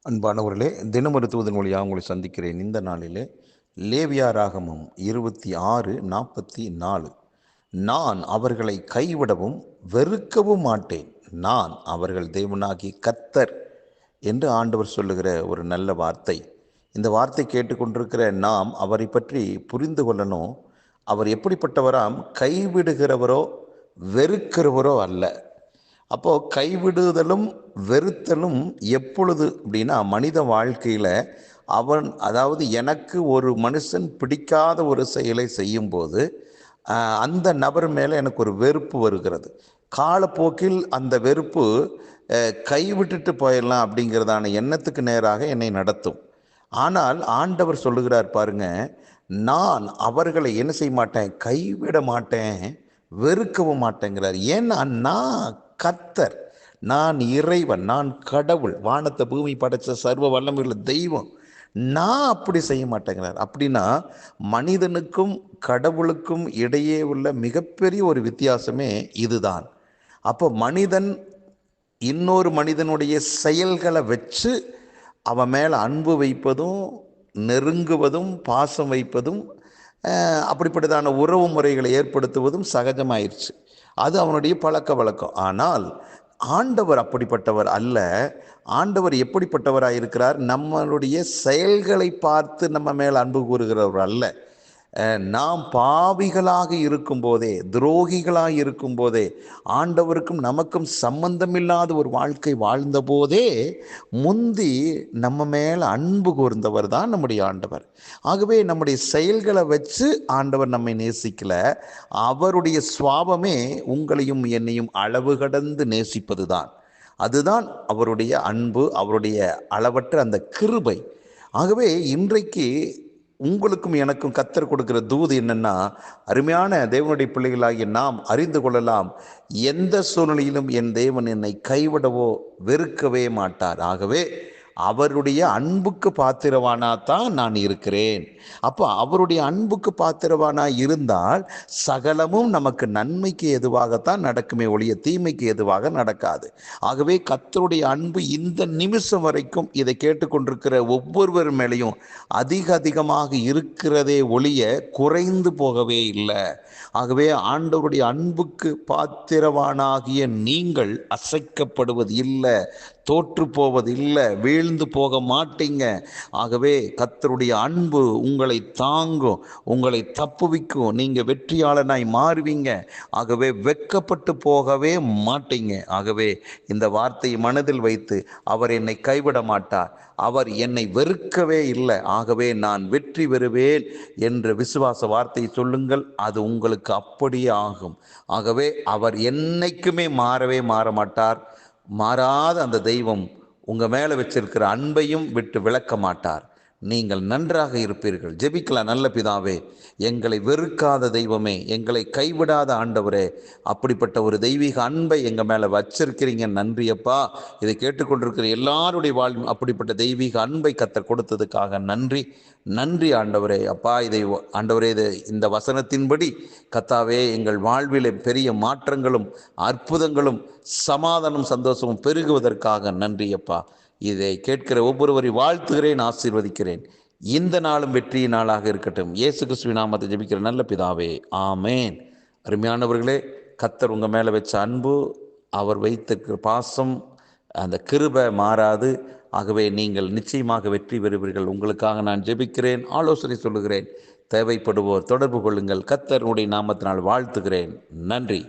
அன்பானவர்களே, தினமொரு தூதன் வழியாக உங்களை சந்திக்கிறேன். இந்த நாளிலே லேவியாராகமம் 26:44. நான் அவர்களை கைவிடவும் வெறுக்கவும் மாட்டேன், நான் அவர்கள் தேவனாகி கர்த்தர் என்று ஆண்டவர் சொல்லுகிற ஒரு நல்ல வார்த்தை. இந்த வார்த்தை கேட்டுக்கொண்டிருக்கிற நாம் அவரை பற்றி புரிந்து கொள்ளணும். அவர் எப்படிப்பட்டவராம்? கைவிடுகிறவரோ வெறுக்கிறவரோ அல்ல. அப்போது கைவிடுதலும் வெறுத்தலும் எப்பொழுது அப்படின்னா, மனித வாழ்க்கையில் அதாவது எனக்கு ஒரு மனுஷன் பிடிக்காத ஒரு செயலை செய்யும்போது அந்த நபர் மேலே எனக்கு ஒரு வெறுப்பு வருகிறது. காலப்போக்கில் அந்த வெறுப்பு கைவிட்டுட்டு போயிடலாம் அப்படிங்கிறதான எண்ணத்துக்கு நேராக என்னை நடத்தும். ஆனால் ஆண்டவர் சொல்லுகிறார் பாருங்க, நான் அவர்களை என்ன செய்ய மாட்டேன்? கைவிட மாட்டேன், வெறுக்கவும் மாட்டேங்கிறார். ஏன்னா நான் கர்த்தர், நான் இறைவன், நான் கடவுள், வானத்தை பூமி படைச்ச சர்வ வல்லமையுள்ள தெய்வம். நான் அப்படி செய்ய மாட்டேங்கிறார். அப்படின்னா மனிதனுக்கும் கடவுளுக்கும் இடையே உள்ள மிகப்பெரிய ஒரு வித்தியாசமே இதுதான். அப்போ மனிதன் இன்னொரு மனிதனுடைய செயல்களை வச்சு அவன் மேலே அன்பு வைப்பதும், நெருங்குவதும், பாசம் வைப்பதும், அப்படிப்பட்டதான உறவு முறைகளை ஏற்படுத்துவதும் சகஜமாயிருச்சு. அது அவனுடைய பழக்க வழக்கம். ஆனால் ஆண்டவர் அப்படிப்பட்டவர் அல்ல. ஆண்டவர் எப்படிப்பட்டவராக இருக்கிறார்? நம்மளுடைய செயல்களை பார்த்து நம்ம மேல் அன்பு கூறுகிறவர் அல்ல. நாம் பாவிகளாக இருக்கும்போதே, துரோகிகளாக இருக்கும்போதே, ஆண்டவருக்கும் நமக்கும் சம்பந்தமில்லாத ஒரு வாழ்க்கை வாழ்ந்தபோதே முந்தி நம்ம மேல் அன்பு கூர்ந்தவர் தான் நம்முடைய ஆண்டவர். ஆகவே நம்முடைய செயல்களை வச்சு ஆண்டவர் நம்மை நேசிக்கல. அவருடைய சுவாபமே உங்களையும் என்னையும் அளவு கடந்து நேசிப்பது தான். அதுதான் அவருடைய அன்பு, அவருடைய அளவற்ற அந்த கிருபை. ஆகவே இன்றைக்கு உங்களுக்கும் எனக்கும் கர்த்தர் கொடுக்கிற தூது என்னன்னா, அருமையான தேவனுடைய பிள்ளைகளாகிய நாம் அறிந்து கொள்ளலாம், எந்த சூழ்நிலையிலும் என் தேவன் என்னை கைவிடவோ வெறுக்கவே மாட்டார். ஆகவே அவருடைய அன்புக்கு பாத்திரவானா தான் நான் இருக்கிறேன். அப்போ அவருடைய அன்புக்கு பாத்திரவானா இருந்தால் சகலமும் நமக்கு நன்மைக்கு எதுவாகத்தான் நடக்குமே ஒழிய தீமைக்கு எதுவாக நடக்காது. ஆகவே கர்த்தருடைய அன்பு இந்த நிமிஷம் வரைக்கும் இதை கேட்டுக்கொண்டிருக்கிற ஒவ்வொருவர் மேலேயும் அதிகமாக இருக்கிறதே ஒழிய குறைந்து போகவே இல்லை. ஆகவே ஆண்டவருடைய அன்புக்கு பாத்திரவானாகிய நீங்கள் அசைக்கப்படுவது இல்லை, தோற்று போவது இல்லை, வீழ்ந்து போக மாட்டீங்க. ஆகவே கர்த்தருடைய அன்பு உங்களை தாங்கும், உங்களை தப்புவிக்கும், நீங்கள் வெற்றியாளனாய் மாறுவீங்க. ஆகவே வெட்கப்பட்டு போகவே மாட்டீங்க. ஆகவே இந்த வார்த்தையை மனதில் வைத்து, அவர் என்னை கைவிட மாட்டார், அவர் என்னை வெறுக்கவே இல்லை, ஆகவே நான் வெற்றி பெறுவேன் என்ற விசுவாச வார்த்தையை சொல்லுங்கள். அது உங்களுக்கு அப்படியே ஆகும். ஆகவே அவர் என்னைக்குமே மாறவே மாற மாட்டார். மாறாத அந்த தெய்வம் உங்கள் மேலே வச்சிருக்கிற அன்பையும் விட்டு விலக்க மாட்டார். நீங்கள் நன்றாக இருப்பீர்கள். ஜெபிக்கலாம். நல்ல பிதாவே, எங்களை வெறுக்காத தெய்வமே, எங்களை கைவிடாத ஆண்டவரே, அப்படிப்பட்ட ஒரு தெய்வீக அன்பை எங்கள் மேலே வச்சிருக்கிறீங்க. நன்றியப்பா. இதை கேட்டுக்கொண்டிருக்கிற எல்லாருடைய வாழ்வும் அப்படிப்பட்ட தெய்வீக அன்பை கர்த்தர் கொடுத்ததுக்காக நன்றி. நன்றி ஆண்டவரே. அப்பா, இதை ஆண்டவரே, இந்த வசனத்தின்படி கர்த்தாவே எங்கள் வாழ்விலே பெரிய மாற்றங்களும் அற்புதங்களும் சமாதானம் சந்தோஷமும் பெருகுவதற்காக நன்றியப்பா. இதை கேட்கிற ஒவ்வொருவரை வாழ்த்துகிறேன், ஆசீர்வதிக்கிறேன். இந்த நாளும் வெற்றியின் நாளாக இருக்கட்டும். இயேசு கிறிஸ்துவின் நாமத்தை ஜெபிக்கிற நல்ல பிதாவே, ஆமேன். அருமையானவர்களே, கர்த்தர் உங்கள் மேலே வச்ச அன்பு, அவர் வைத்திருக்கிற பாசம், அந்த கிருபை மாறாது. ஆகவே நீங்கள் நிச்சயமாக வெற்றி பெறுவீர்கள். உங்களுக்காக நான் ஜெபிக்கிறேன், ஆலோசனை சொல்லுகிறேன். தேவைப்படுவோர் தொடர்பு கொள்ளுங்கள். கர்த்தருடைய நாமத்தினால் வாழ்த்துகிறேன். நன்றி.